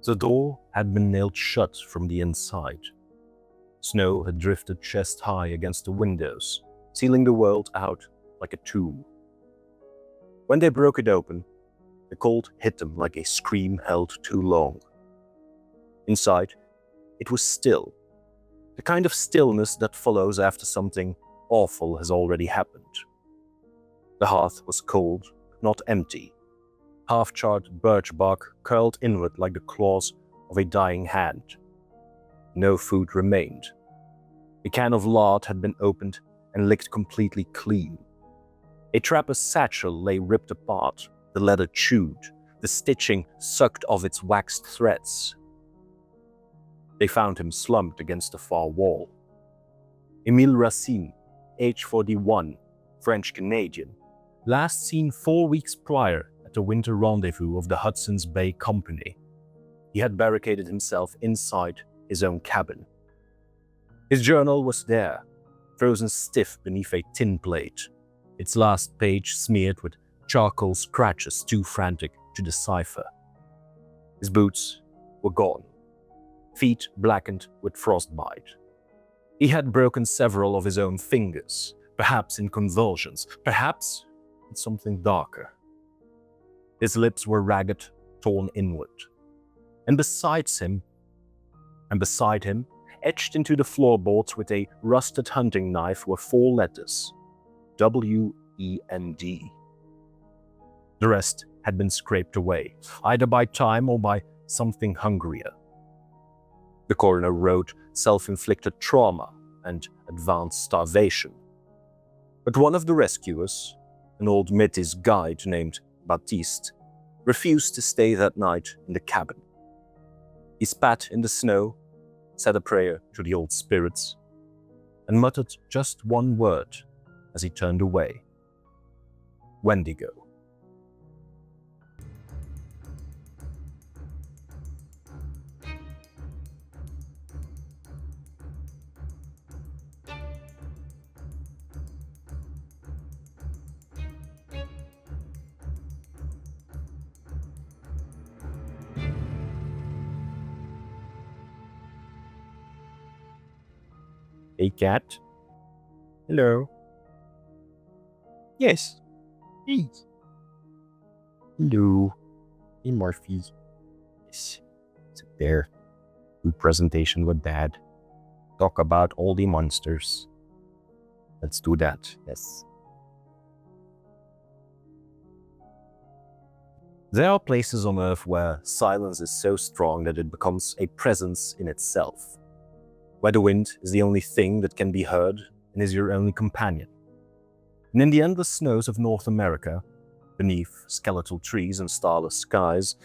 The door had been nailed shut from the inside. Snow had drifted chest-high against the windows, sealing the world out like a tomb. When they broke it open, the cold hit them like a scream held too long. Inside, it was still, the kind of stillness that follows after something awful has already happened. The hearth was cold, but not empty. Half-charred birch bark curled inward like the claws of a dying hand. No food remained. A can of lard had been opened and licked completely clean. A trapper's satchel lay ripped apart, the leather chewed, the stitching sucked off its waxed threads. They found him slumped against the far wall. Émile Racine, age 41, French-Canadian, last seen 4 weeks prior at the winter rendezvous of the Hudson's Bay Company. He had barricaded himself inside his own cabin. His journal was there, frozen stiff beneath a tin plate, its last page smeared with charcoal scratches too frantic to decipher. His boots were gone, feet blackened with frostbite. He had broken several of his own fingers, perhaps in convulsions, perhaps in something darker. His lips were ragged, torn inward. And beside him, etched into the floorboards with a rusted hunting knife, were 4 letters: W-E-N-D. The rest had been scraped away, either by time or by something hungrier. The coroner wrote self-inflicted trauma and advanced starvation. But one of the rescuers, an old Métis guide named Baptiste, refused to stay that night in the cabin. He spat in the snow, said a prayer to the old spirits, and muttered just one word as he turned away: Wendigo. Hey, cat. Hello. Yes. Hey. Hello. Hey, Murphy. Yes. Sit there. Good presentation with Dad. Talk about all the monsters. Let's do that. Yes. There are places on Earth where silence is so strong that it becomes a presence in itself, where the wind is the only thing that can be heard and is your only companion. And in the endless snows of North America, beneath skeletal trees and starless skies,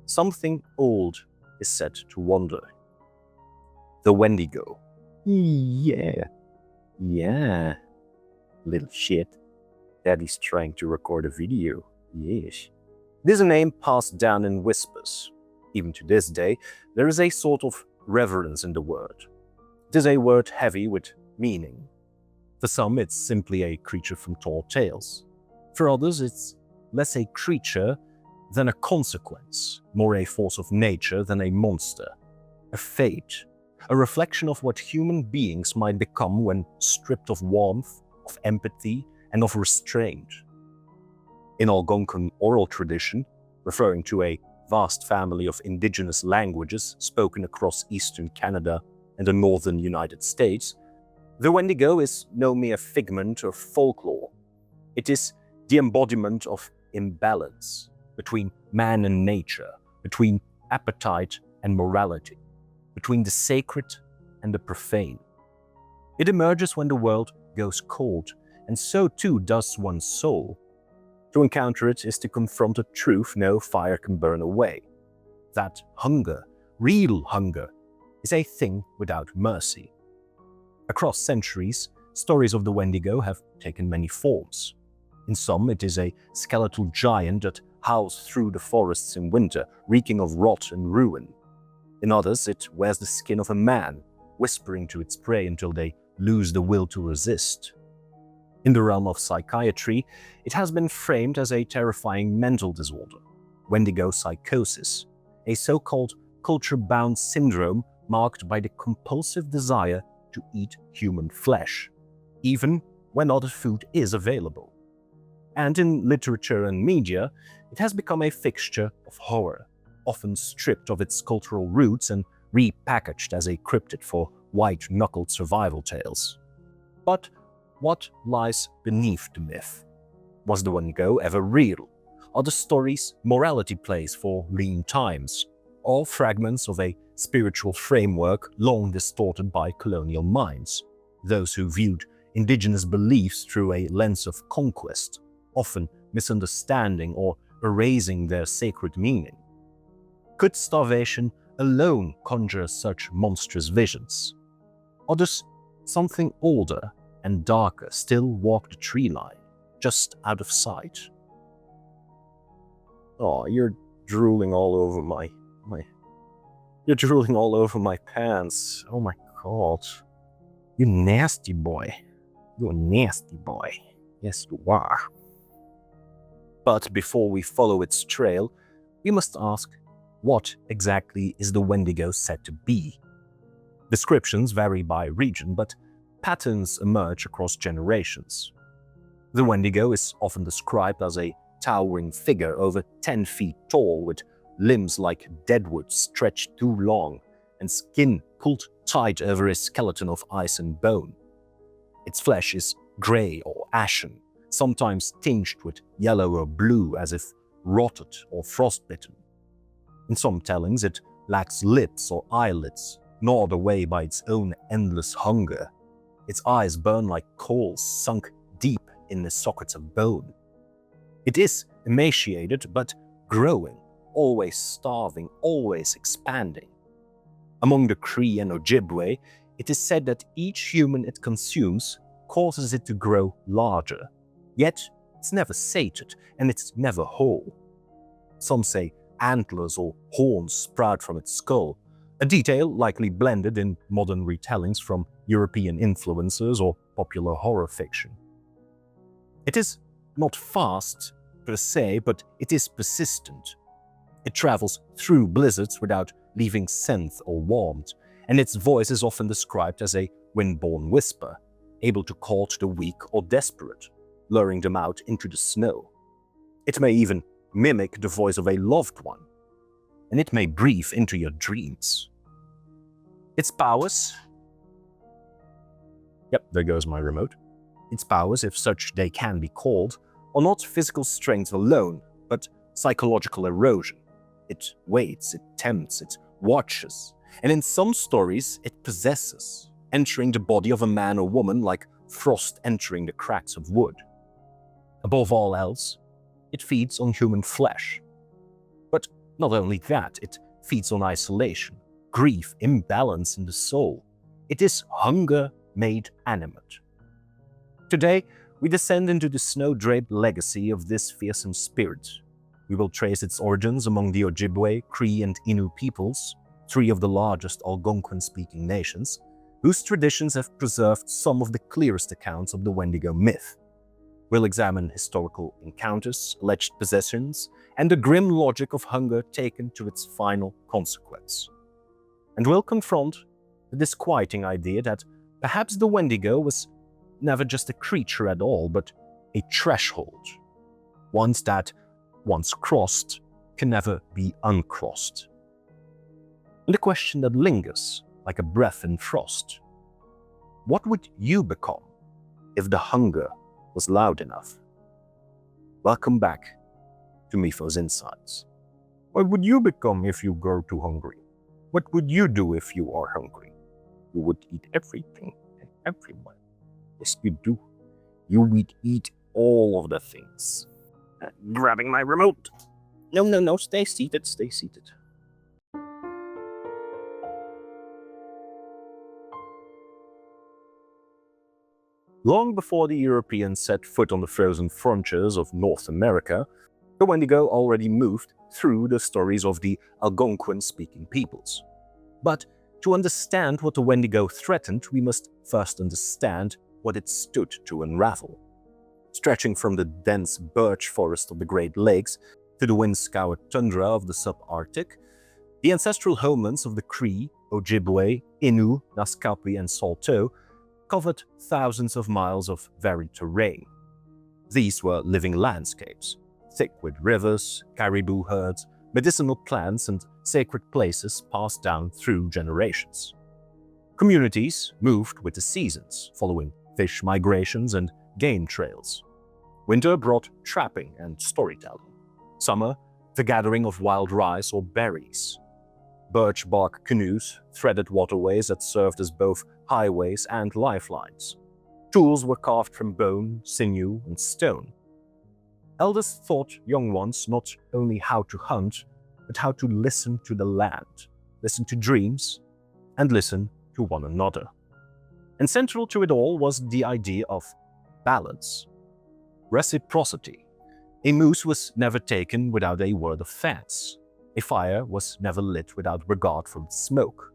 something old is said to wander. The Wendigo. Yeah. Little shit. Daddy's trying to record a video. Yes. It is a name passed down in whispers. Even to this day, there is a sort of reverence in the word. It is a word heavy with meaning. For some, it's simply a creature from tall tales. For others, it's less a creature than a consequence, more a force of nature than a monster, a fate, a reflection of what human beings might become when stripped of warmth, of empathy, and of restraint. In Algonquian oral tradition, referring to a vast family of indigenous languages spoken across eastern Canada and the northern United States, the Wendigo is no mere figment of folklore. It is the embodiment of imbalance between man and nature, between appetite and morality, between the sacred and the profane. It emerges when the world goes cold, and so too does one's soul. To encounter it is to confront a truth no fire can burn away. That hunger, real hunger, is a thing without mercy. Across centuries, stories of the Wendigo have taken many forms. In some, it is a skeletal giant that howls through the forests in winter, reeking of rot and ruin. In others, it wears the skin of a man, whispering to its prey until they lose the will to resist. In the realm of psychiatry, it has been framed as a terrifying mental disorder, Wendigo psychosis, a so-called culture-bound syndrome marked by the compulsive desire to eat human flesh, even when other food is available. And in literature and media, it has become a fixture of horror, often stripped of its cultural roots and repackaged as a cryptid for white-knuckled survival tales. But what lies beneath the myth? Was the Wendigo ever real? Are the stories morality plays for lean times, or fragments of a spiritual framework long distorted by colonial minds, those who viewed indigenous beliefs through a lens of conquest, often misunderstanding or erasing their sacred meaning? Could starvation alone conjure such monstrous visions? Or does something older and darker still walk the tree line, just out of sight? Oh, you're drooling all over my You're drooling all over my pants. Oh my god. You nasty boy. You're a nasty boy. Yes, you are. But before we follow its trail, we must ask, what exactly is the Wendigo said to be? Descriptions vary by region, but patterns emerge across generations. The Wendigo is often described as a towering figure over 10 feet tall, with limbs like deadwood stretched too long and skin pulled tight over a skeleton of ice and bone. Its flesh is grey or ashen, sometimes tinged with yellow or blue as if rotted or frostbitten. In some tellings, it lacks lips or eyelids, gnawed away by its own endless hunger. Its eyes burn like coals sunk deep in the sockets of bone. It is emaciated but growing, always starving, always expanding. Among the Cree and Ojibwe, it is said that each human it consumes causes it to grow larger. Yet, it's never sated and it's never whole. Some say antlers or horns sprout from its skull, a detail likely blended in modern retellings from European influences or popular horror fiction. It is not fast per se, but it is persistent. It travels through blizzards without leaving scent or warmth, and its voice is often described as a wind-borne whisper, able to call to the weak or desperate, luring them out into the snow. It may even mimic the voice of a loved one, and it may breathe into your dreams. Its powers... Yep, there goes my remote. Its powers, if such they can be called, are not physical strength alone, but psychological erosion. It waits, it tempts, it watches, and in some stories it possesses, entering the body of a man or woman like frost entering the cracks of wood. Above all else, it feeds on human flesh. But not only that, it feeds on isolation, grief, imbalance in the soul. It is hunger made animate. Today, we descend into the snow-draped legacy of this fearsome spirit. We will trace its origins among the Ojibwe, Cree, and Innu peoples, three of the largest Algonquian-speaking nations, whose traditions have preserved some of the clearest accounts of the Wendigo myth. We'll examine historical encounters, alleged possessions, and the grim logic of hunger taken to its final consequence. And we'll confront the disquieting idea that perhaps the Wendigo was never just a creature at all, but a threshold, one that, once crossed, can never be uncrossed. And the question that lingers, like a breath in frost: what would you become if the hunger was loud enough? Welcome back to Mythos Insights. What would you become if you grow too hungry? What would you do if you are hungry? You would eat everything and everyone. Yes, you do. You would eat all of the things. Grabbing my remote. No, stay seated, stay seated. Long before the Europeans set foot on the frozen frontiers of North America, the Wendigo already moved through the stories of the Algonquian-speaking peoples. But to understand what the Wendigo threatened, we must first understand what it stood to unravel. Stretching from the dense birch forest of the Great Lakes to the wind-scoured tundra of the subarctic, The ancestral homelands of the Cree, Ojibwe, Innu, Naskapi, and Saulteaux covered thousands of miles of varied terrain. These were living landscapes, thick with rivers, caribou herds, medicinal plants, and sacred places passed down through generations. Communities moved with the seasons, following fish migrations and game trails. Winter brought trapping and storytelling. Summer, the gathering of wild rice or berries. Birch bark canoes threaded waterways that served as both highways and lifelines. Tools were carved from bone, sinew, and stone. Elders taught young ones not only how to hunt, but how to listen to the land, listen to dreams, and listen to one another. And central to it all was the idea of balance, reciprocity. A moose was never taken without a word of thanks. A fire was never lit without regard for its smoke.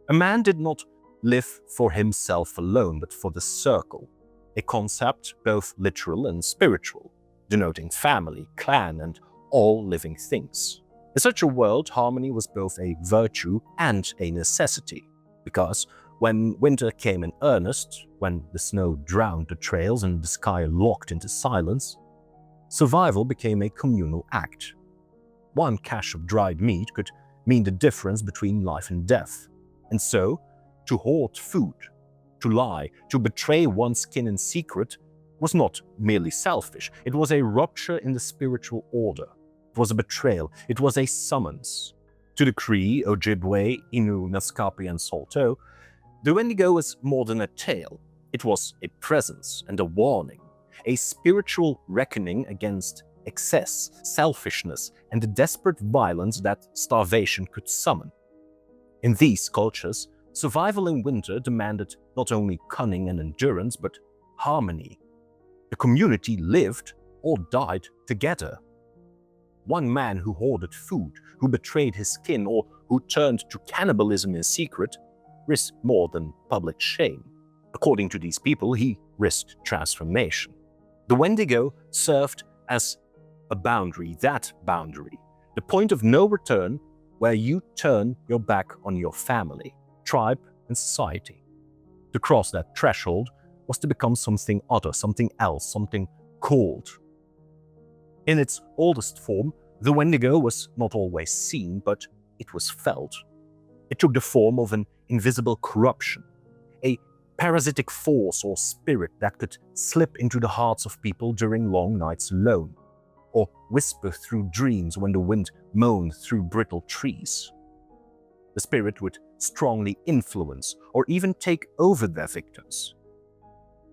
A man did not live for himself alone, but for the circle, a concept both literal and spiritual, denoting family, clan, and all living things. In such a world, harmony was both a virtue and a necessity, because when winter came in earnest, when the snow drowned the trails and the sky locked into silence, survival became a communal act. One cache of dried meat could mean the difference between life and death. And so, to hoard food, to lie, to betray one's kin in secret was not merely selfish. It was a rupture in the spiritual order. It was a betrayal. It was a summons. To the Cree, Ojibwe, Innu, Naskapi, and Saulteaux, the Wendigo was more than a tale. It was a presence and a warning, a spiritual reckoning against excess, selfishness, and the desperate violence that starvation could summon. In these cultures, survival in winter demanded not only cunning and endurance, but harmony. The community lived or died together. One man who hoarded food, who betrayed his kin, or who turned to cannibalism in secret, risked more than public shame. According to these people, he risked transformation. The Wendigo served as a boundary, the point of no return where you turn your back on your family, tribe, and society. To cross that threshold was to become something other, something else, something cold. In its oldest form, the Wendigo was not always seen, but it was felt. It took the form of an invisible corruption, a parasitic force or spirit that could slip into the hearts of people during long nights alone, or whisper through dreams when the wind moaned through brittle trees. The spirit would strongly influence or even take over their victims.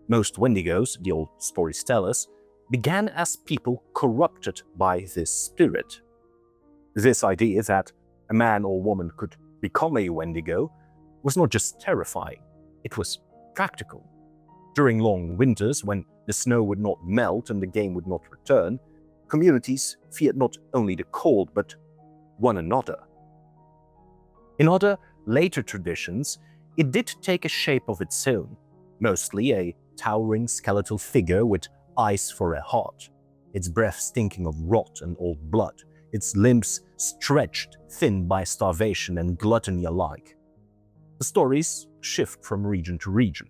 Most Wendigos, the old stories tell us, began as people corrupted by this spirit. This idea that a man or woman could become a Wendigo was not just terrifying, it was practical. During long winters, when the snow would not melt and the game would not return, communities feared not only the cold, but one another. In other, later traditions, it did take a shape of its own, mostly a towering skeletal figure with eyes for a heart, its breath stinking of rot and old blood, its limbs stretched thin by starvation and gluttony alike. The stories shift from region to region.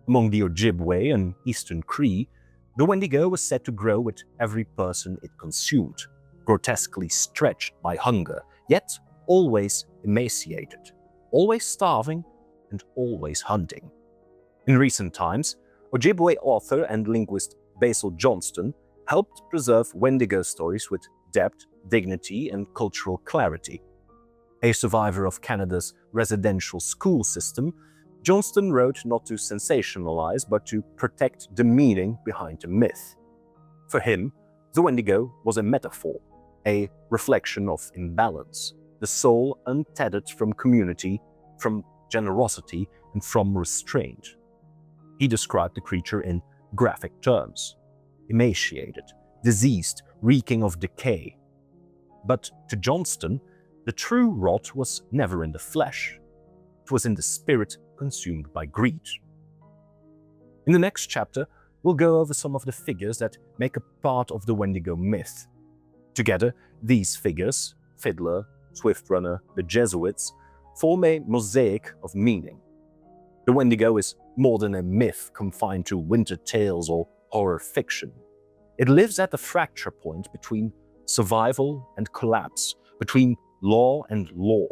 Among the Ojibwe and Eastern Cree, the Wendigo was said to grow with every person it consumed, grotesquely stretched by hunger, yet always emaciated, always starving, and always hunting. In recent times, Ojibwe author and linguist Basil Johnston helped preserve Wendigo stories with depth, dignity, and cultural clarity. A survivor of Canada's residential school system, Johnston wrote not to sensationalize but to protect the meaning behind the myth. For him, the Wendigo was a metaphor, a reflection of imbalance, the soul untethered from community, from generosity, and from restraint. He described the creature in graphic terms: emaciated, diseased, reeking of decay. But to Johnston, the true rot was never in the flesh. It was in the spirit consumed by greed. In the next chapter, we'll go over some of the figures that make a part of the Wendigo myth. Together, these figures, fiddler, Swift Runner, the Jesuits, form a mosaic of meaning. The Wendigo is more than a myth confined to winter tales or horror fiction. It lives at the fracture point between survival and collapse, between law and law.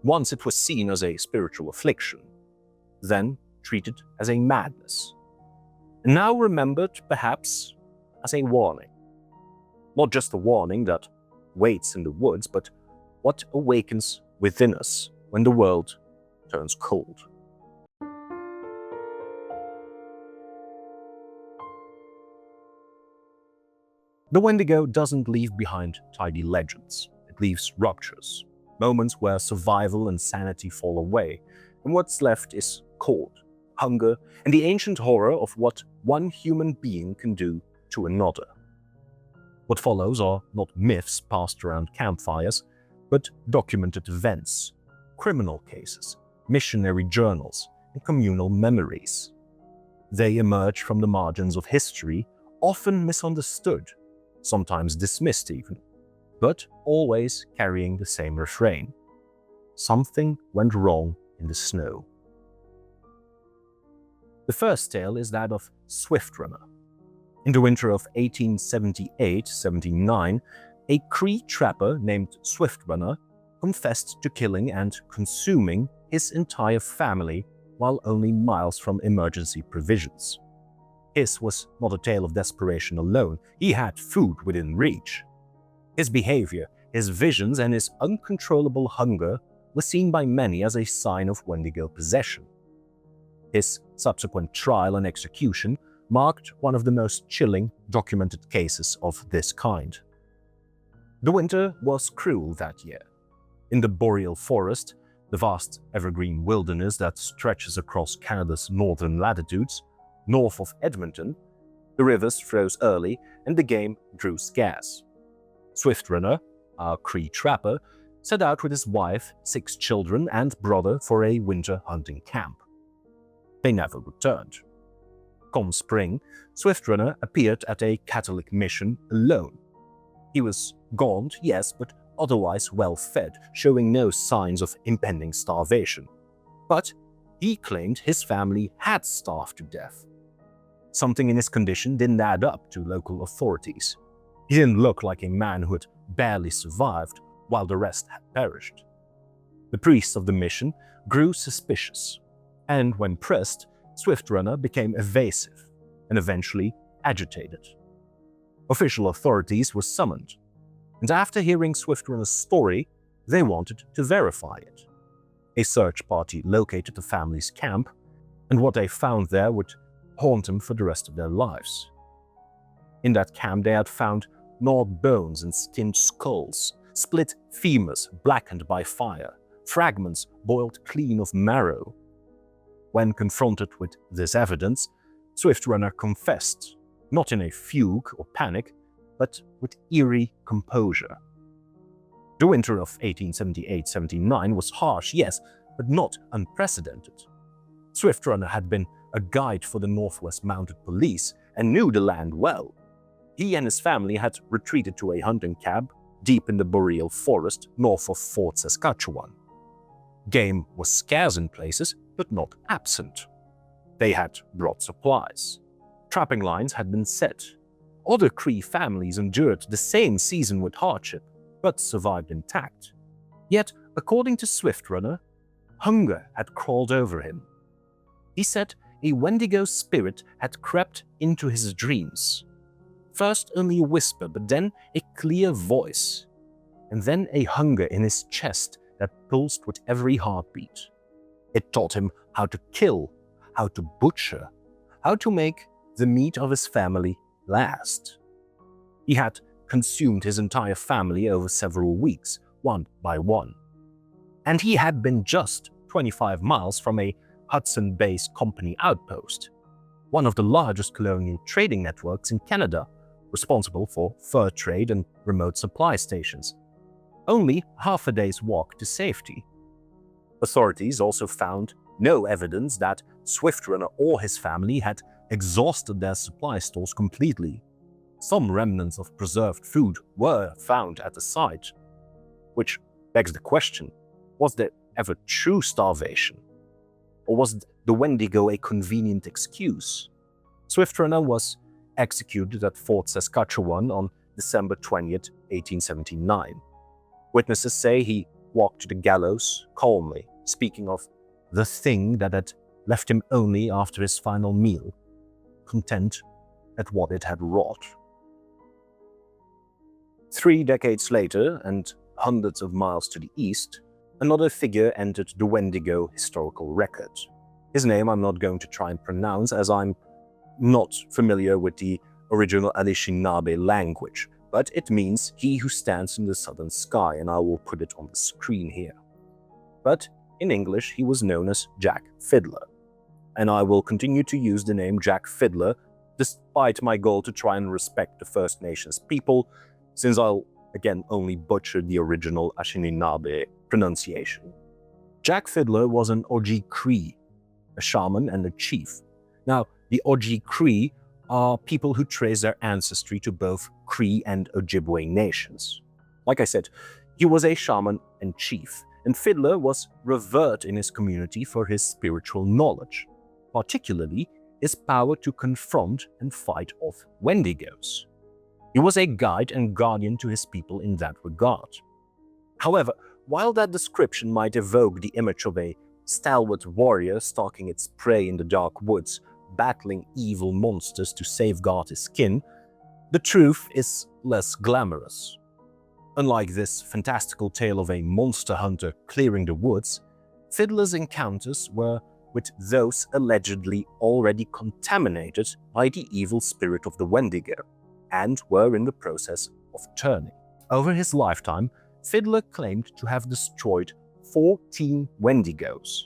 Once it was seen as a spiritual affliction, then treated as a madness, and now remembered perhaps as a warning. Not just a warning that waits in the woods, but what awakens within us when the world turns cold. The Wendigo doesn't leave behind tidy legends. It leaves ruptures, moments where survival and sanity fall away, and what's left is cold, hunger, and the ancient horror of what one human being can do to another. What follows are not myths passed around campfires, but documented events, criminal cases, missionary journals, and communal memories. They emerge from the margins of history, often misunderstood, sometimes dismissed even, but always carrying the same refrain. Something went wrong in the snow. The first tale is that of Swift Runner. In the winter of 1878-79, a Cree trapper named Swift Runner confessed to killing and consuming his entire family while only miles from emergency provisions. His was not a tale of desperation alone. He had food within reach. His behavior, his visions, and his uncontrollable hunger were seen by many as a sign of Wendigo possession. His subsequent trial and execution marked one of the most chilling documented cases of this kind. The winter was cruel that year. In the boreal forest, the vast evergreen wilderness that stretches across Canada's northern latitudes, north of Edmonton, the rivers froze early and the game grew scarce. Swift Runner, a Cree trapper, set out with his wife, 6 children, and brother for a winter hunting camp. They never returned. Come spring, Swift Runner appeared at a Catholic mission alone. He was gaunt, yes, but otherwise well-fed, showing no signs of impending starvation. But he claimed his family had starved to death. Something in his condition didn't add up to local authorities. He didn't look like a man who had barely survived while the rest had perished. The priests of the mission grew suspicious, and when pressed, Swift Runner became evasive and eventually agitated. Official authorities were summoned, and after hearing Swift Runner's story, they wanted to verify it. A search party located the family's camp, and what they found there would haunt them for the rest of their lives. In that camp they had found gnawed bones and skinned skulls, split femurs blackened by fire, fragments boiled clean of marrow. When confronted with this evidence, Swift Runner confessed, not in a fugue or panic, but with eerie composure. The winter of 1878-79 was harsh, yes, but not unprecedented. Swift Runner had been a guide for the Northwest Mounted Police and knew the land well. He and his family had retreated to a hunting camp deep in the boreal forest north of Fort Saskatchewan. Game was scarce in places, but not absent. They had brought supplies. Trapping lines had been set. Other Cree families endured the same season with hardship, but survived intact. Yet, according to Swift Runner, hunger had crawled over him. He said a Wendigo spirit had crept into his dreams. First only a whisper, but then a clear voice, and then a hunger in his chest that pulsed with every heartbeat. It taught him how to kill, how to butcher, how to make the meat of his family last. He had consumed his entire family over several weeks, one by one. And he had been just 25 miles from a Hudson-based company outpost, one of the largest colonial trading networks in Canada, responsible for fur trade and remote supply stations. Only half a day's walk to safety. Authorities also found no evidence that Swift Runner or his family had exhausted their supply stores completely. Some remnants of preserved food were found at the site, which Begs the question, was there ever true starvation? Or was the Wendigo a convenient excuse? Swiftrunner was executed at Fort Saskatchewan on December 20th, 1879. Witnesses say he walked to the gallows calmly, speaking of the thing that had left him only after his final meal, content at what it had wrought. 3 decades later, and hundreds of miles to the east, another figure entered the Wendigo historical record. His name I'm not going to try and pronounce, as I'm not familiar with the original Anishinaabe language, but it means "he who stands in the southern sky," and I will put it on the screen here. But in English, he was known as Jack Fiddler, and I will continue to use the name Jack Fiddler despite my goal to try and respect the First Nations people, since I'll again only butcher the original Anishinaabe pronunciation. Jack Fiddler was an Oji Cree, a shaman and a chief. Now, the Oji Cree are people who trace their ancestry to both Cree and Ojibwe nations. Like I said, he was a shaman and chief, and Fiddler was revered in his community for his spiritual knowledge, particularly his power to confront and fight off Wendigos. He was a guide and guardian to his people in that regard. However, while that description might evoke the image of a stalwart warrior stalking its prey in the dark woods, battling evil monsters to safeguard his kin, the truth is less glamorous. Unlike this fantastical tale of a monster hunter clearing the woods, Fiddler's encounters were with those allegedly already contaminated by the evil spirit of the Wendigo, and were in the process of turning. Over his lifetime, Fiddler claimed to have destroyed 14 Wendigos.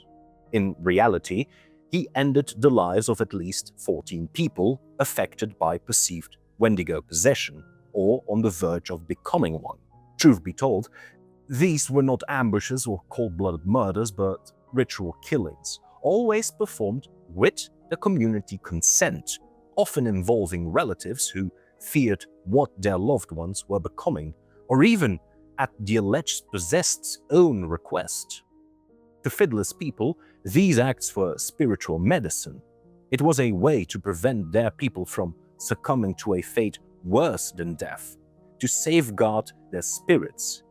In reality, he ended the lives of at least 14 people affected by perceived Wendigo possession, or on the verge of becoming one. Truth be told, these were not ambushes or cold-blooded murders, but ritual killings, always performed with the community consent, often involving relatives who feared what their loved ones were becoming, or even at the alleged possessed's own request. To Fiddler's people, these acts were spiritual medicine. It was a way to prevent their people from succumbing to a fate worse than death, to safeguard their spirits.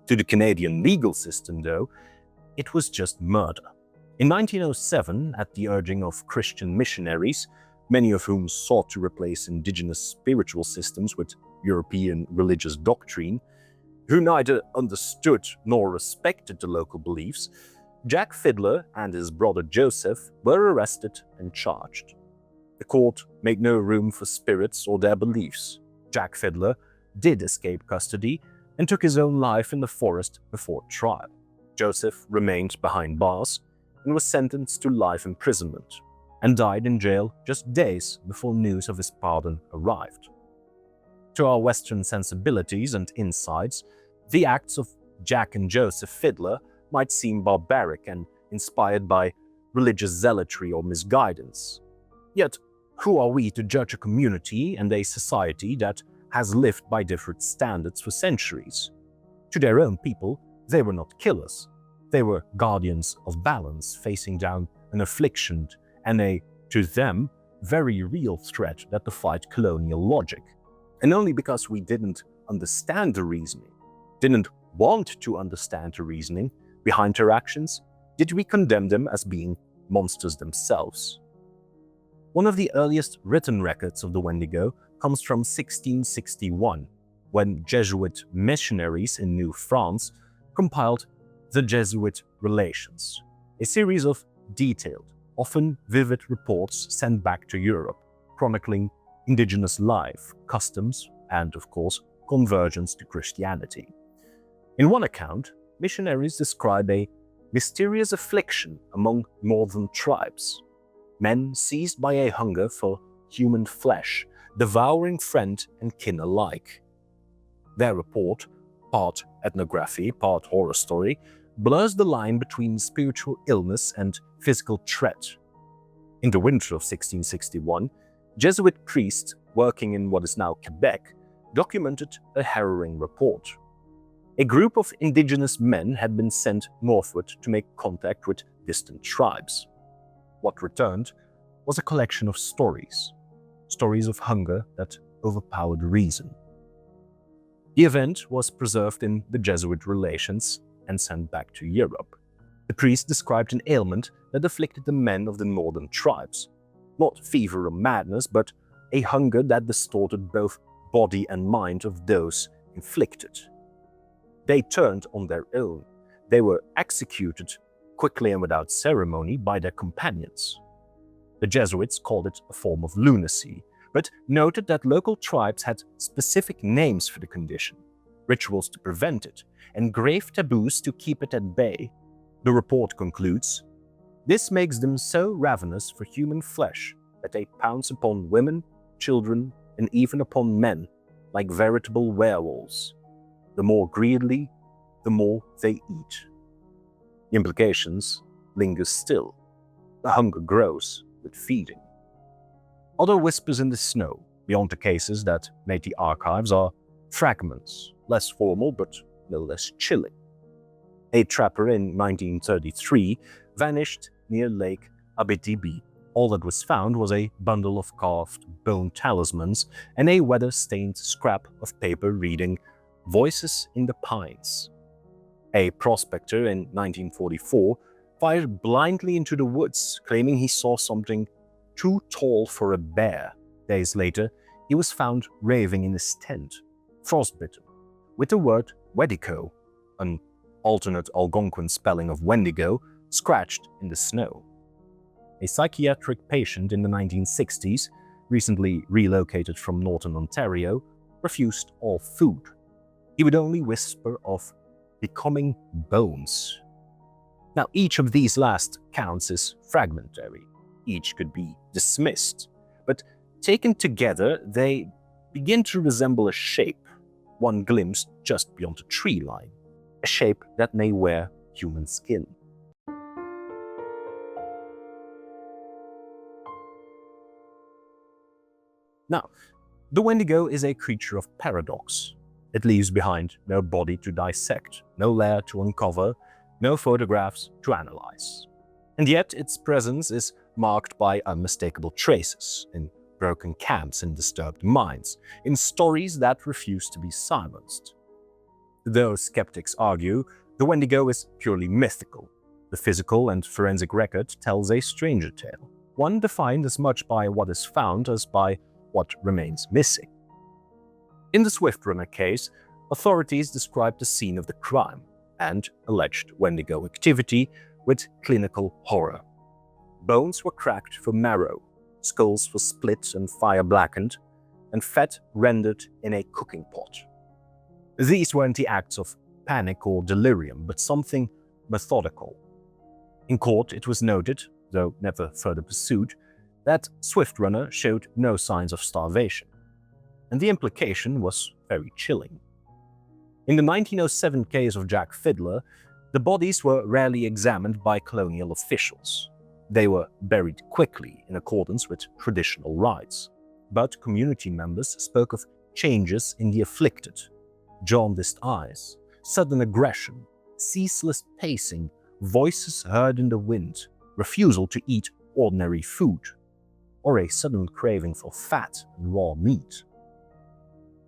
To the Canadian legal system, though, it was just murder. In 1907, at the urging of Christian missionaries, many of whom sought to replace indigenous spiritual systems with European religious doctrine, who neither understood nor respected the local beliefs, Jack Fiddler and his brother Joseph were arrested and charged. The court made no room for spirits or their beliefs. Jack Fiddler did escape custody and took his own life in the forest before trial. Joseph remained behind bars and was sentenced to life imprisonment, and died in jail just days before news of his pardon arrived. To our Western sensibilities and insights, the acts of Jack and Joseph Fiddler might seem barbaric and inspired by religious zealotry or misguidance. Yet, who are we to judge a community and a society that has lived by different standards for centuries? To their own people, they were not killers. They were guardians of balance, facing down an affliction and a, to them, very real threat that defied colonial logic. And only because we didn't understand the reasoning, didn't want to understand the reasoning behind their actions, did we condemn them as being monsters themselves. One of the earliest written records of the Wendigo comes from 1661, when Jesuit missionaries in New France compiled the Jesuit Relations, a series of detailed, often vivid reports sent back to Europe, chronicling indigenous life, customs, and, of course, conversions to Christianity. In one account, missionaries describe a mysterious affliction among northern tribes, men seized by a hunger for human flesh, devouring friend and kin alike. Their report, part ethnography, part horror story, blurs the line between spiritual illness and physical threat. In the winter of 1661, Jesuit priests working in what is now Quebec documented a harrowing report. A group of indigenous men had been sent northward to make contact with distant tribes. What returned was a collection of stories of hunger that overpowered reason. The event was preserved in the Jesuit relations and sent back to Europe. The priest described an ailment that afflicted the men of the northern tribes. Not fever or madness, but a hunger that distorted both body and mind of those inflicted. They turned on their own. They were executed quickly and without ceremony by their companions. The Jesuits called it a form of lunacy, but noted that local tribes had specific names for the condition, rituals to prevent it, and grave taboos to keep it at bay. The report concludes, "This makes them so ravenous for human flesh that they pounce upon women, children, and even upon men, like veritable werewolves. The more greedily, the more they eat." The implications linger still. The hunger grows with feeding. Other whispers in the snow, beyond the cases that made the archives, are fragments, less formal but no less chilling. A trapper in 1933 vanished near Lake Abitibi. All that was found was a bundle of carved bone talismans and a weather-stained scrap of paper reading "Voices in the Pines." A prospector in 1944 fired blindly into the woods, claiming he saw something too tall for a bear. Days later, he was found raving in his tent, frostbitten, with the word Wendigo, an alternate Algonquian spelling of Wendigo, scratched in the snow. A psychiatric patient in the 1960s, recently relocated from northern Ontario, refused all food. He would only whisper of becoming bones. Now, each of these last counts is fragmentary. Each could be dismissed, but taken together, they begin to resemble a shape, one glimpsed just beyond the tree line, a shape that may wear human skin. Now, the Wendigo is a creature of paradox. It leaves behind no body to dissect, no lair to uncover, no photographs to analyze. And yet its presence is marked by unmistakable traces, in broken camps and disturbed minds, in stories that refuse to be silenced. Though skeptics argue, the Wendigo is purely mythical. The physical and forensic record tells a stranger tale, one defined as much by what is found as by what remains missing. In the Swiftrunner case, authorities described the scene of the crime and alleged Wendigo activity with clinical horror. Bones were cracked for marrow, skulls were split and fire-blackened, and fat rendered in a cooking pot. These weren't the acts of panic or delirium, but something methodical. In court, it was noted, though never further pursued, that Swiftrunner showed no signs of starvation. And the implication was very chilling. In the 1907 case of Jack Fiddler, the bodies were rarely examined by colonial officials. They were buried quickly in accordance with traditional rites. But community members spoke of changes in the afflicted: jaundiced eyes, sudden aggression, ceaseless pacing, voices heard in the wind, refusal to eat ordinary food, or a sudden craving for fat and raw meat.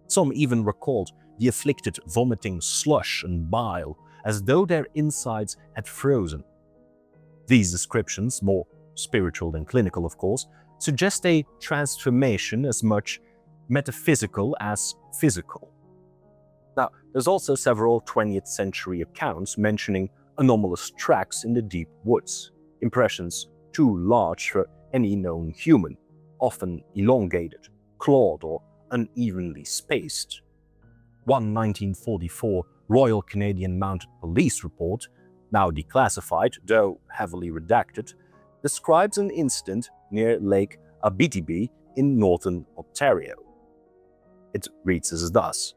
Some even recalled the afflicted vomiting slush and bile as though their insides had frozen. These descriptions, more spiritual than clinical of course, suggest a transformation as much metaphysical as physical. Now, there's also several 20th century accounts mentioning anomalous tracks in the deep woods, impressions too large for any known human, often elongated, clawed, or unevenly spaced. One 1944 Royal Canadian Mounted Police report, now declassified though heavily redacted, describes an incident near Lake Abitibi in northern Ontario. It reads as thus: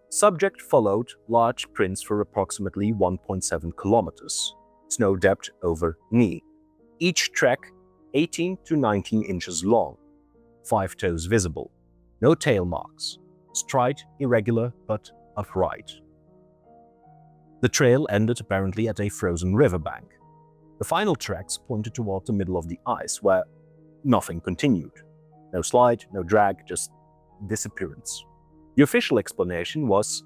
subject followed large prints for approximately 1.7 kilometers, snow depth over knee, each track 18 to 19 inches long, 5 toes visible, no tail marks, stride irregular but upright. The trail ended apparently at a frozen riverbank. The final tracks pointed toward the middle of the ice, where nothing continued. No slide, no drag, just disappearance. The official explanation was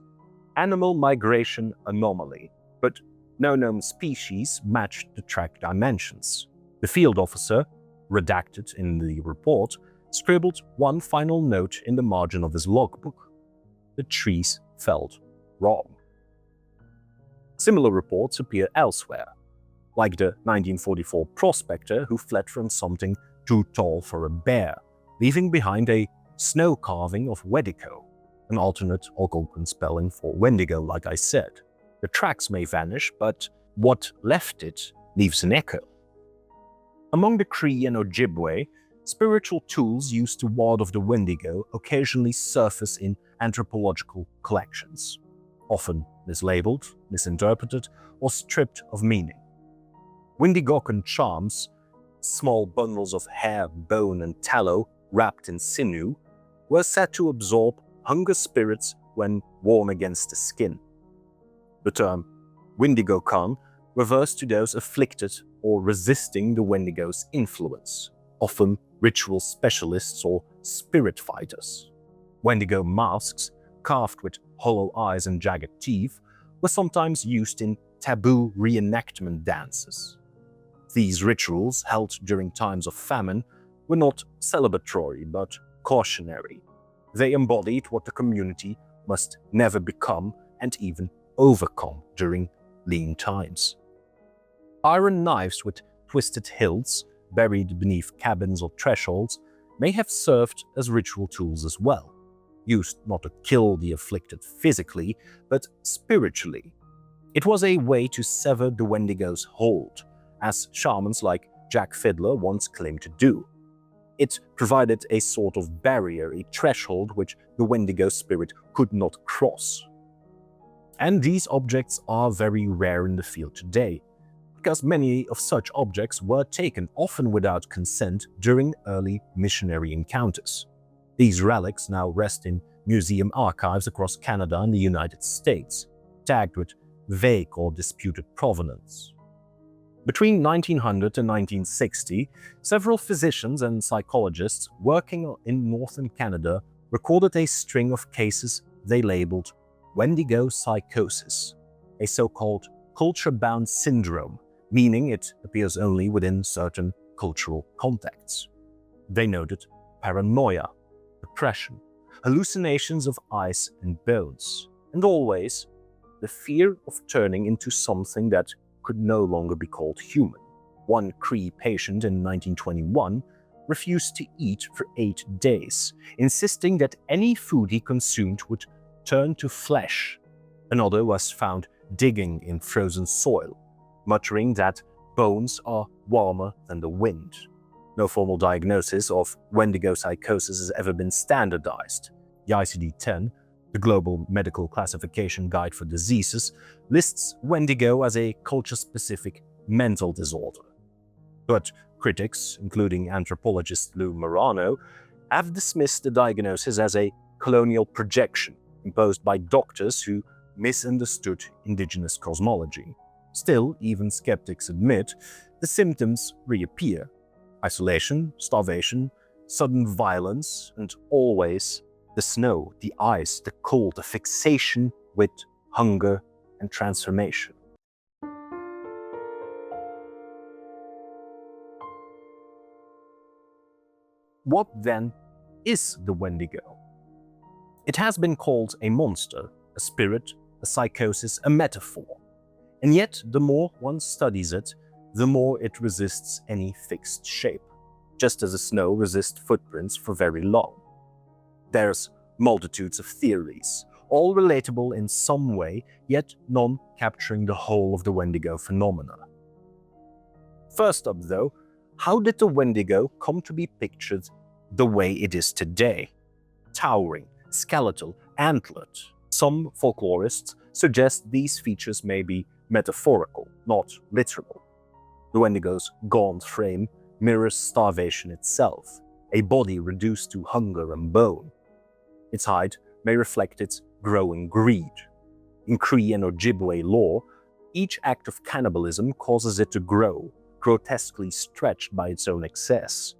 animal migration anomaly, but no known species matched the track dimensions. The field officer, redacted in the report, scribbled one final note in the margin of his logbook. The trees felt wrong. Similar reports appear elsewhere, like the 1944 prospector who fled from something too tall for a bear, leaving behind a snow carving of Wendigo, an alternate Algonquian spelling for Wendigo, like I said. The tracks may vanish, but what left it leaves an echo. Among the Cree and Ojibwe, spiritual tools used to ward off the Wendigo occasionally surface in anthropological collections, often mislabeled, misinterpreted, or stripped of meaning. Wendigocan charms, small bundles of hair, bone, and tallow wrapped in sinew, were said to absorb hunger spirits when worn against the skin. The term Wendigocan refers to those afflicted or resisting the Wendigo's influence, often ritual specialists or spirit fighters. Wendigo masks, carved with hollow eyes and jagged teeth, were sometimes used in taboo reenactment dances. These rituals, held during times of famine, were not celebratory but cautionary. They embodied what the community must never become and even overcome during lean times. Iron knives with twisted hilts, buried beneath cabins or thresholds, may have served as ritual tools as well, used not to kill the afflicted physically, but spiritually. It was a way to sever the Wendigo's hold, as shamans like Jack Fiddler once claimed to do. It provided a sort of barrier, a threshold which the Wendigo spirit could not cross. And these objects are very rare in the field today, because many of such objects were taken, often without consent, during early missionary encounters. These relics now rest in museum archives across Canada and the United States, tagged with vague or disputed provenance. Between 1900 and 1960, several physicians and psychologists working in northern Canada recorded a string of cases they labeled Wendigo psychosis, a so-called culture-bound syndrome, meaning it appears only within certain cultural contexts. They noted paranoia, depression, hallucinations of ice and bones, and always the fear of turning into something that could no longer be called human. One Cree patient in 1921 refused to eat for 8 days, insisting that any food he consumed would turn to flesh. Another was found digging in frozen soil, muttering that bones are warmer than the wind. No formal diagnosis of Wendigo psychosis has ever been standardized. The ICD-10, the Global Medical Classification Guide for Diseases, lists Wendigo as a culture-specific mental disorder. But critics, including anthropologist Lou Marano, have dismissed the diagnosis as a colonial projection imposed by doctors who misunderstood indigenous cosmology. Still, even skeptics admit the symptoms reappear: isolation, starvation, sudden violence, and always the snow, the ice, the cold, the fixation with hunger and transformation. What then is the Wendigo? It has been called a monster, a spirit, a psychosis, a metaphor. And yet, the more one studies it, the more it resists any fixed shape, just as the snow resists footprints for very long. There's multitudes of theories, all relatable in some way, yet none capturing the whole of the Wendigo phenomena. First up though, how did the Wendigo come to be pictured the way it is today? Towering, skeletal, antlered. Some folklorists suggest these features may be metaphorical, not literal. The Wendigo's gaunt frame mirrors starvation itself, a body reduced to hunger and bone. Its height may reflect its growing greed. In Cree and Ojibwe lore, each act of cannibalism causes it to grow, grotesquely stretched by its own excess.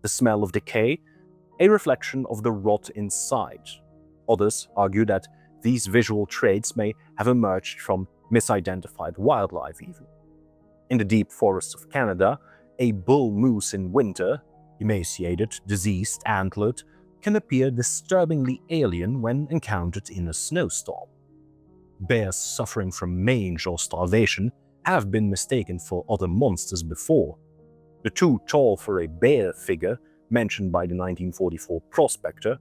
The smell of decay, a reflection of the rot inside. Others argue that these visual traits may have emerged from misidentified wildlife even. In the deep forests of Canada, a bull moose in winter, emaciated, diseased, antlered, can appear disturbingly alien when encountered in a snowstorm. Bears suffering from mange or starvation have been mistaken for other monsters before. The too tall for a bear figure mentioned by the 1944 prospector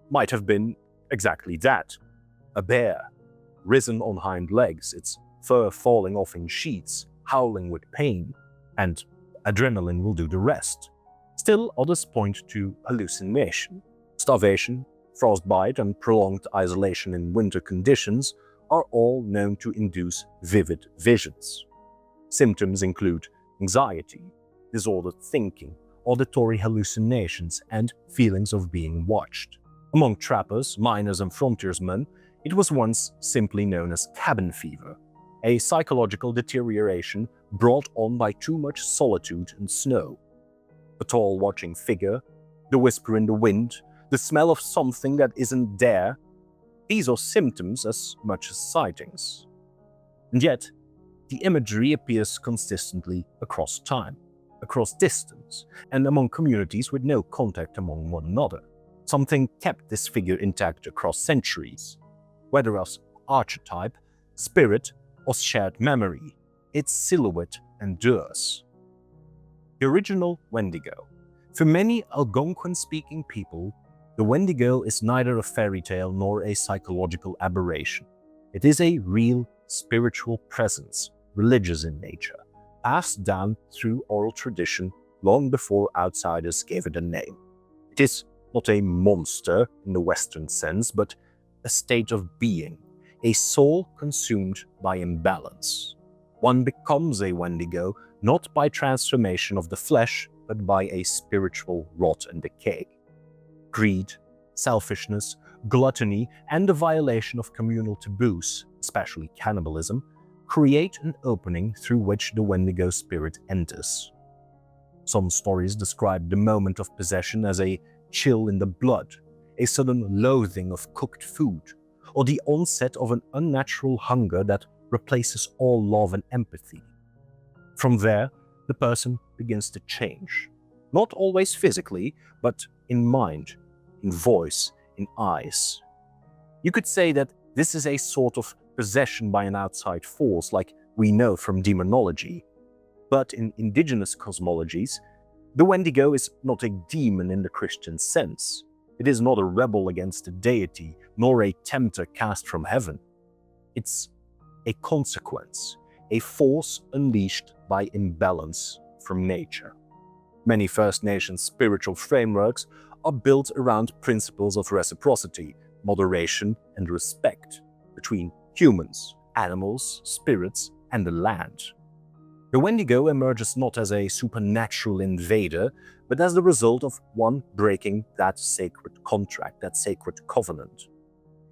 might have been exactly that. A bear, risen on hind legs, its fur falling off in sheets, howling with pain, and adrenaline will do the rest. Still, others point to hallucination. Starvation, frostbite, and prolonged isolation in winter conditions are all known to induce vivid visions. Symptoms include anxiety, disordered thinking, auditory hallucinations, and feelings of being watched. Among trappers, miners, and frontiersmen, it was once simply known as cabin fever, a psychological deterioration brought on by too much solitude and snow. A tall watching figure, the whisper in the wind, the smell of something that isn't there, these are symptoms as much as sightings. And yet, the imagery appears consistently across time, across distance, and among communities with no contact among one another. Something kept this figure intact across centuries. Whether as archetype, spirit, or shared memory, its silhouette endures. The original Wendigo. For many Algonquian-speaking people, the Wendigo is neither a fairy tale nor a psychological aberration. It is a real spiritual presence, religious in nature, passed down through oral tradition long before outsiders gave it a name. It is not a monster in the Western sense, but a state of being, a soul consumed by imbalance. One becomes a Wendigo not by transformation of the flesh, but by a spiritual rot and decay. Greed, selfishness, gluttony, and the violation of communal taboos, especially cannibalism, create an opening through which the Wendigo spirit enters. Some stories describe the moment of possession as a chill in the blood, a sudden loathing of cooked food, or the onset of an unnatural hunger that replaces all love and empathy. From there, the person begins to change, not always physically, but in mind, in voice, in eyes. You could say that this is a sort of possession by an outside force like we know from demonology. But in indigenous cosmologies, the Wendigo is not a demon in the Christian sense. It is not a rebel against a deity, nor a tempter cast from heaven. It's a consequence, a force unleashed by imbalance from nature. Many First Nations spiritual frameworks are built around principles of reciprocity, moderation, and respect between humans, animals, spirits, and the land. The Wendigo emerges not as a supernatural invader, but as the result of one breaking that sacred contract, that sacred covenant.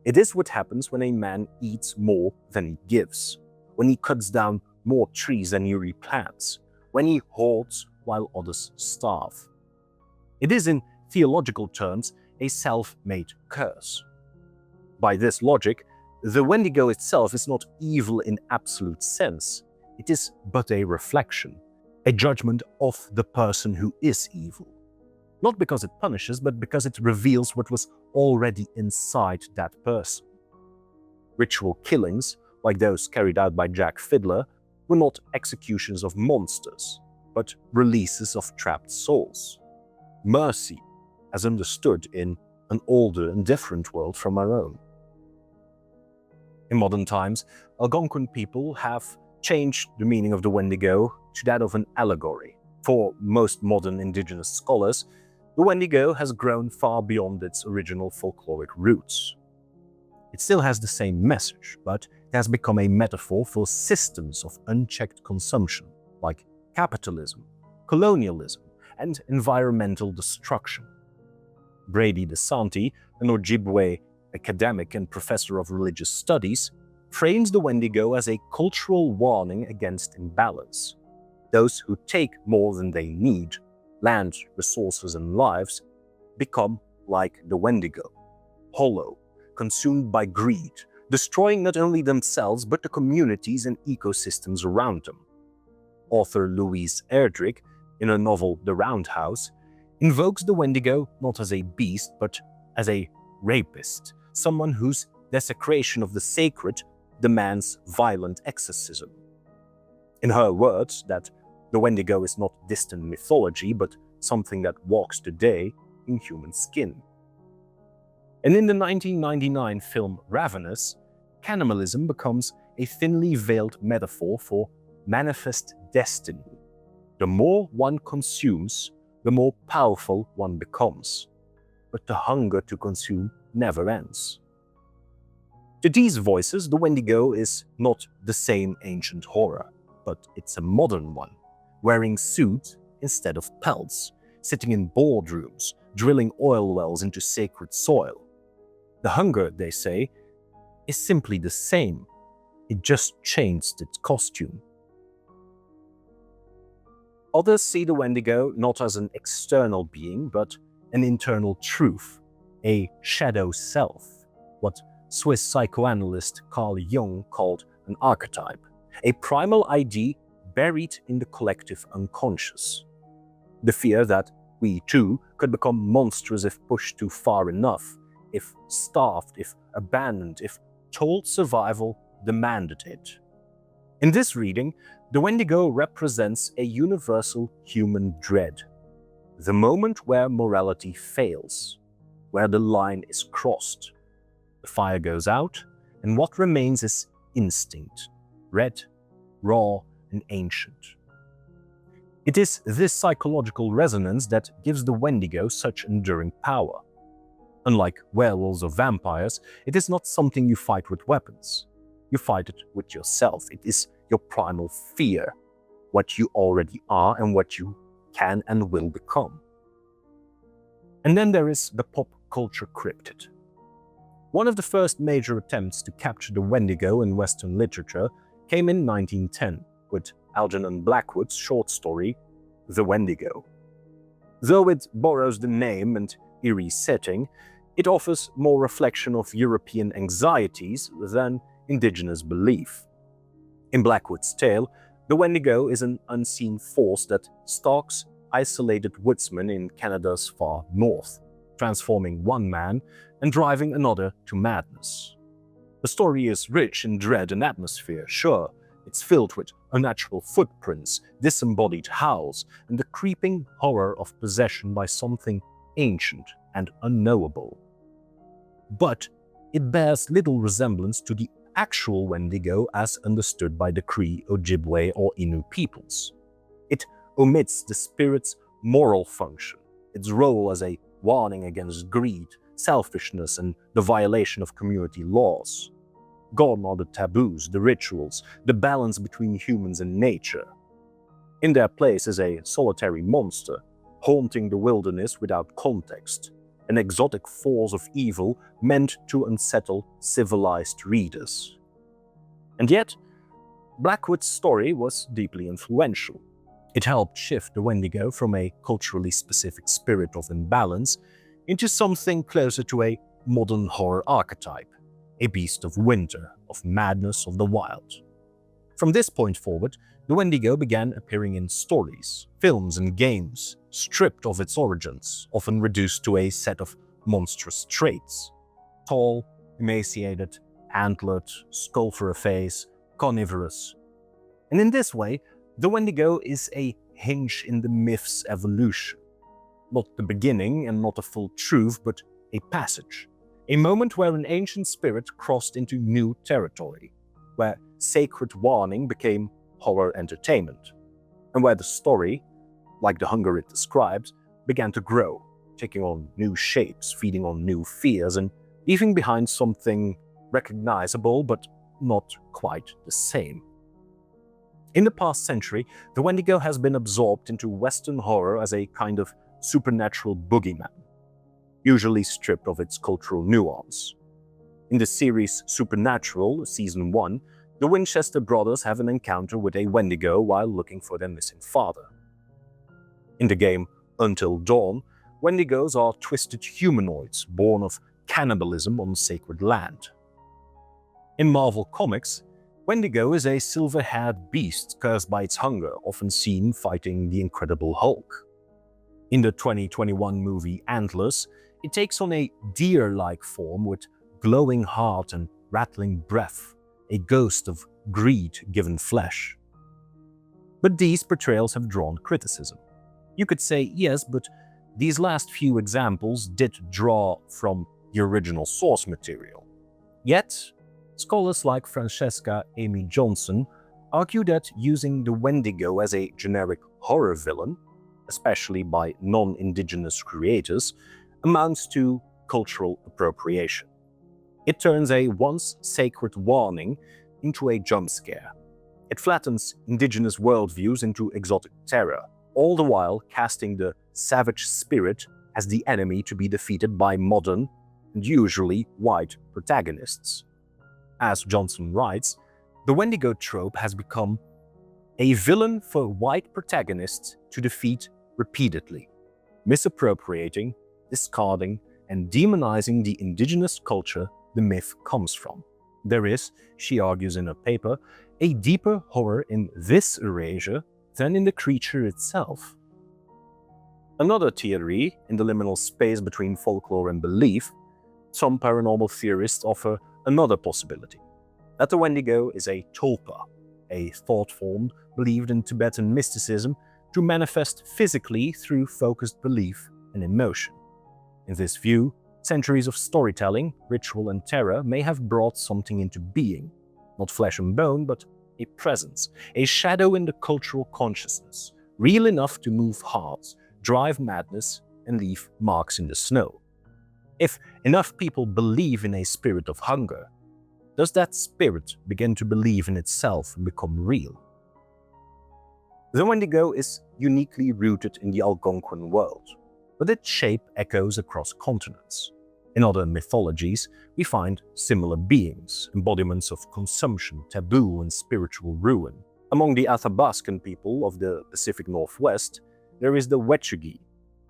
It is what happens when a man eats more than he gives, when he cuts down more trees than he replants, when he hoards while others starve. It is, in theological terms, a self-made curse. By this logic, the Wendigo itself is not evil in absolute sense. It is but a reflection, a judgment of the person who is evil. Not because it punishes, but because it reveals what was already inside that person. Ritual killings, like those carried out by Jack Fiddler, were not executions of monsters, but releases of trapped souls. Mercy, as understood in an older and different world from our own. In modern times, Algonquian people have changed the meaning of the Wendigo to that of an allegory. For most modern indigenous scholars, the Wendigo has grown far beyond its original folkloric roots. It still has the same message, but it has become a metaphor for systems of unchecked consumption, like capitalism, colonialism, and environmental destruction. Brady DeSanti, an Ojibwe academic and professor of religious studies, frames the Wendigo as a cultural warning against imbalance. Those who take more than they need, land, resources, and lives, become like the Wendigo, hollow, consumed by greed, destroying not only themselves but the communities and ecosystems around them. Author Louise Erdrich, in her novel The Roundhouse, invokes the Wendigo not as a beast but as a rapist, someone whose desecration of the sacred demands violent exorcism. In her words, that the Wendigo is not distant mythology but something that walks today in human skin. And in the 1999 film Ravenous, cannibalism becomes a thinly veiled metaphor for manifest destiny. The more one consumes, the more powerful one becomes. But the hunger to consume never ends. To these voices, the Wendigo is not the same ancient horror, but it's a modern one, wearing suits instead of pelts, sitting in boardrooms, drilling oil wells into sacred soil. The hunger, they say, is simply the same. It just changed its costume. Others see the Wendigo not as an external being, but an internal truth, a shadow self, what Swiss psychoanalyst Carl Jung called an archetype, a primal ID buried in the collective unconscious. The fear that we too could become monstrous if pushed too far enough, if starved, if abandoned, if told survival demanded it. In this reading, the Wendigo represents a universal human dread, the moment where morality fails, where the line is crossed. The fire goes out, and what remains is instinct, red, raw, and ancient. It is this psychological resonance that gives the Wendigo such enduring power. Unlike werewolves or vampires, it is not something you fight with weapons. You fight it with yourself. It is your primal fear, what you already are and what you can and will become. And then there is the pop culture cryptid. One of the first major attempts to capture the Wendigo in Western literature came in 1910 with Algernon Blackwood's short story, The Wendigo. Though it borrows the name and eerie setting, it offers more reflection of European anxieties than indigenous belief. In Blackwood's tale, the Wendigo is an unseen force that stalks isolated woodsmen in Canada's far north, transforming one man and driving another to madness. The story is rich in dread and atmosphere, sure. It's filled with unnatural footprints, disembodied howls, and the creeping horror of possession by something ancient and unknowable. But it bears little resemblance to the actual Wendigo as understood by the Cree, Ojibwe, or Innu peoples. It omits the spirit's moral function, its role as a warning against greed, selfishness, and the violation of community laws. Gone are the taboos, the rituals, the balance between humans and nature. In their place is a solitary monster, haunting the wilderness without context, an exotic force of evil meant to unsettle civilized readers. And yet, Blackwood's story was deeply influential. It helped shift the Wendigo from a culturally specific spirit of imbalance into something closer to a modern horror archetype, a beast of winter, of madness of the wild. From this point forward, the Wendigo began appearing in stories, films, and games, stripped of its origins, often reduced to a set of monstrous traits: tall, emaciated, antlered, skull for a face, carnivorous. And in this way, the Wendigo is a hinge in the myth's evolution. Not the beginning and not a full truth, but a passage. A moment where an ancient spirit crossed into new territory, where sacred warning became horror entertainment, and where the story, like the hunger it describes, began to grow, taking on new shapes, feeding on new fears, and leaving behind something recognizable but not quite the same. In the past century, the Wendigo has been absorbed into Western horror as a kind of supernatural boogeyman, usually stripped of its cultural nuance. In the series Supernatural, Season 1, the Winchester brothers have an encounter with a Wendigo while looking for their missing father. In the game Until Dawn, Wendigos are twisted humanoids born of cannibalism on sacred land. In Marvel Comics, Wendigo is a silver-haired beast cursed by its hunger, often seen fighting the Incredible Hulk. In the 2021 movie Antlers, it takes on a deer-like form with glowing heart and rattling breath, a ghost of greed given flesh. But these portrayals have drawn criticism. You could say, yes, but these last few examples did draw from the original source material. Yet, scholars like Francesca Amy Johnson argue that using the Wendigo as a generic horror villain, especially by non-indigenous creators, amounts to cultural appropriation. It turns a once sacred warning into a jump scare. It flattens indigenous worldviews into exotic terror, all the while casting the savage spirit as the enemy to be defeated by modern and usually white protagonists. As Johnson writes, the Wendigo trope has become a villain for white protagonists to defeat repeatedly, misappropriating, discarding, and demonizing the indigenous culture the myth comes from. There is, she argues in her paper, a deeper horror in this erasure than in the creature itself. Another theory, in the liminal space between folklore and belief, some paranormal theorists offer another possibility, that the Wendigo is a tulpa, a thought form believed in Tibetan mysticism to manifest physically through focused belief and emotion. In this view, centuries of storytelling, ritual and terror may have brought something into being, not flesh and bone, but a presence, a shadow in the cultural consciousness, real enough to move hearts, drive madness, and leave marks in the snow. If enough people believe in a spirit of hunger, does that spirit begin to believe in itself and become real? The Wendigo is uniquely rooted in the Algonquian world, but its shape echoes across continents. In other mythologies, we find similar beings, embodiments of consumption, taboo, and spiritual ruin. Among the Athabascan people of the Pacific Northwest, there is the Wet'sugi,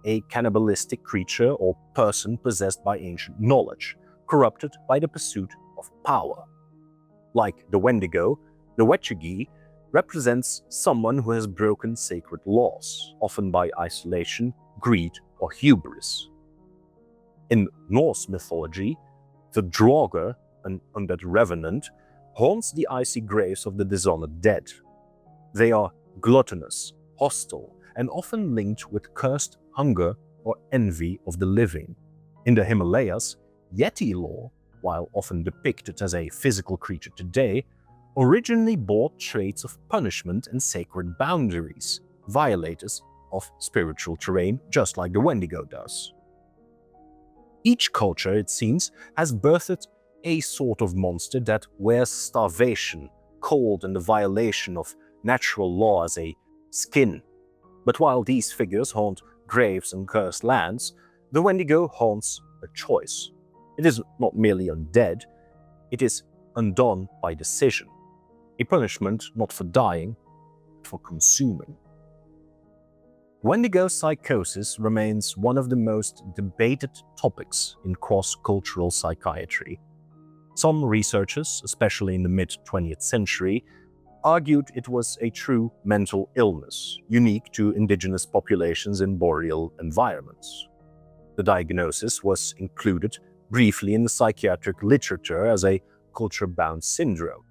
a cannibalistic creature or person possessed by ancient knowledge, corrupted by the pursuit of power. Like the Wendigo, the Wet'sugi represents someone who has broken sacred laws, often by isolation, greed, or hubris. In Norse mythology, the Draugr, an undead revenant, haunts the icy graves of the dishonored dead. They are gluttonous, hostile, and often linked with cursed hunger or envy of the living. In the Himalayas, Yeti lore, while often depicted as a physical creature today, originally bore traits of punishment and sacred boundaries, violators of spiritual terrain, just like the Wendigo does. Each culture, it seems, has birthed a sort of monster that wears starvation, cold, and the violation of natural law as a skin. But while these figures haunt graves and cursed lands, the Wendigo haunts a choice. It is not merely undead, it is undone by decision. A punishment not for dying, but for consuming. Wendigo psychosis remains one of the most debated topics in cross-cultural psychiatry. Some researchers, especially in the mid-20th century, argued it was a true mental illness, unique to indigenous populations in boreal environments. The diagnosis was included briefly in the psychiatric literature as a culture-bound syndrome.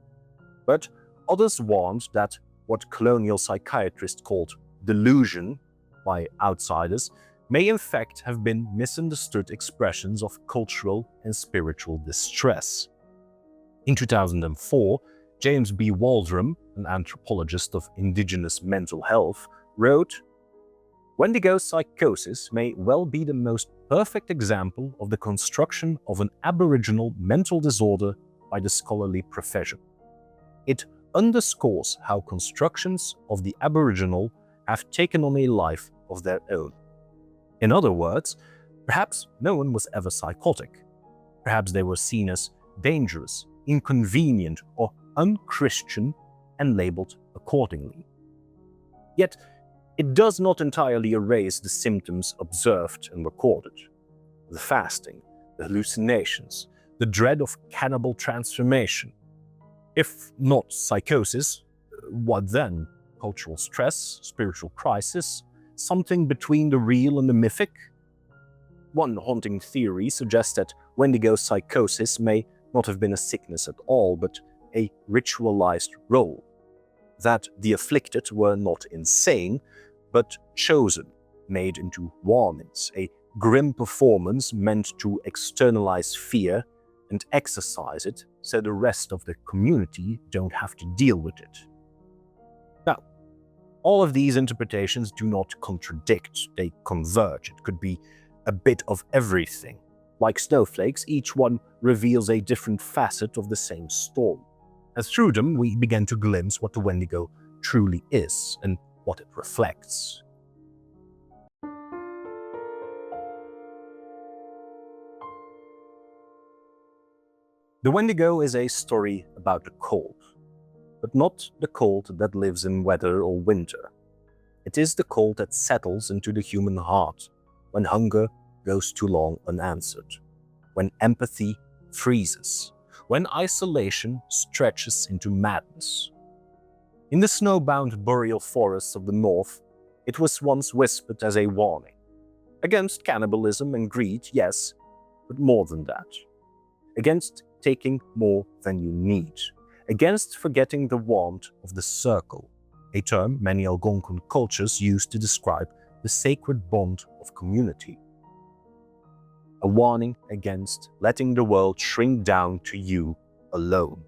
But others warned that what colonial psychiatrists called delusion by outsiders may in fact have been misunderstood expressions of cultural and spiritual distress. In 2004, James B. Waldron, an anthropologist of indigenous mental health, wrote, "Wendigo psychosis may well be the most perfect example of the construction of an aboriginal mental disorder by the scholarly profession. It underscores how constructions of the aboriginal have taken on a life of their own. In other words, perhaps no one was ever psychotic. Perhaps they were seen as dangerous, inconvenient, or unchristian and labeled accordingly. Yet, it does not entirely erase the symptoms observed and recorded. The fasting, the hallucinations, the dread of cannibal transformation. If not psychosis, what then? Cultural stress, spiritual crisis, something between the real and the mythic? One haunting theory suggests that Wendigo psychosis may not have been a sickness at all, but a ritualized role. That the afflicted were not insane, but chosen, made into warnings, a grim performance meant to externalize fear and exercise it so the rest of the community don't have to deal with it. Now, all of these interpretations do not contradict, they converge. It could be a bit of everything. Like snowflakes, each one reveals a different facet of the same storm. As through them, we begin to glimpse what the Wendigo truly is and what it reflects. The Wendigo is a story about the cold, but not the cold that lives in weather or winter. It is the cold that settles into the human heart when hunger goes too long unanswered, when empathy freezes, when isolation stretches into madness. In the snowbound boreal forests of the north, it was once whispered as a warning. Against cannibalism and greed, yes, but more than that. Against taking more than you need. Against forgetting the warmth of the circle, a term many Algonquian cultures use to describe the sacred bond of community. A warning against letting the world shrink down to you alone.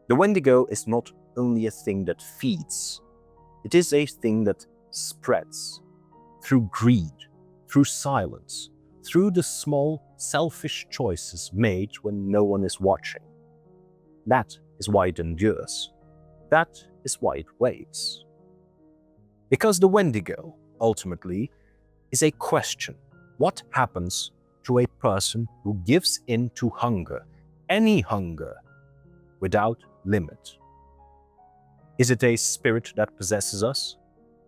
The Wendigo is not only a thing that feeds, it is a thing that spreads through greed, through silence, through the small, selfish choices made when no one is watching. That is why it endures. That is why it waits. Because the Wendigo, ultimately, is a question. What happens to a person who gives in to hunger, any hunger, without limit? Is it a spirit that possesses us?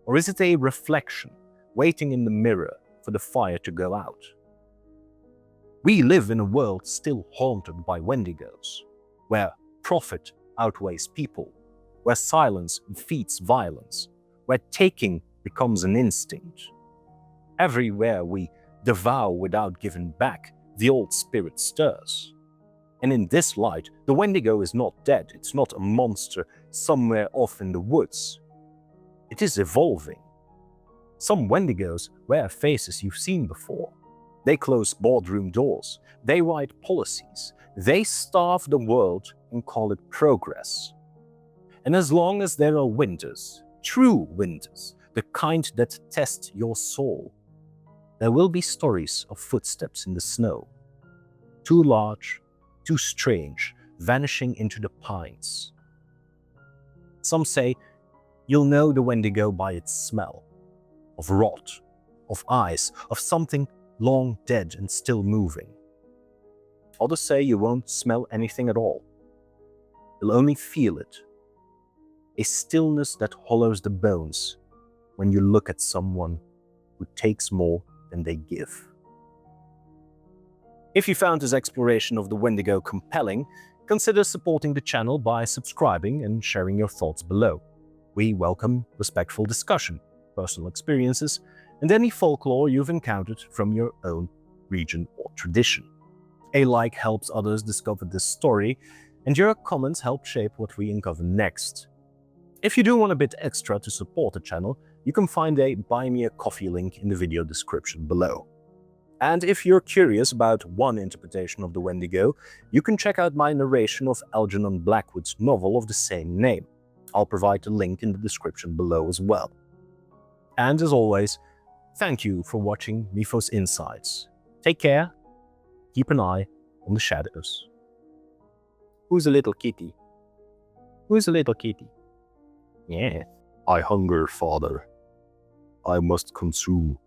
Or is it a reflection, waiting in the mirror for the fire to go out? We live in a world still haunted by Wendigos, where profit outweighs people, where silence defeats violence, where taking becomes an instinct. Everywhere we devour without giving back, the old spirit stirs. And in this light, the Wendigo is not dead, it's not a monster somewhere off in the woods. It is evolving. Some Wendigos wear faces you've seen before. They close boardroom doors, they write policies, they starve the world and call it progress. And as long as there are winters, true winters, the kind that test your soul, there will be stories of footsteps in the snow. Too large, too strange, vanishing into the pines. Some say you'll know the Wendigo by its smell, of rot, of ice, of something long dead and still moving. Others say you won't smell anything at all. You'll only feel it. A stillness that hollows the bones when you look at someone who takes more than they give. If you found this exploration of the Wendigo compelling, consider supporting the channel by subscribing and sharing your thoughts below. We welcome respectful discussion, personal experiences, and any folklore you've encountered from your own region or tradition. A like helps others discover this story, and your comments help shape what we uncover next. If you do want a bit extra to support the channel, you can find a Buy Me a Coffee link in the video description below. And if you're curious about one interpretation of the Wendigo, you can check out my narration of Algernon Blackwood's novel of the same name. I'll provide a link in the description below as well. And as always, thank you for watching Mythos Insights. Take care, keep an eye on the shadows. Who's a little kitty? Who's a little kitty? Yeah. I hunger, father. I must consume.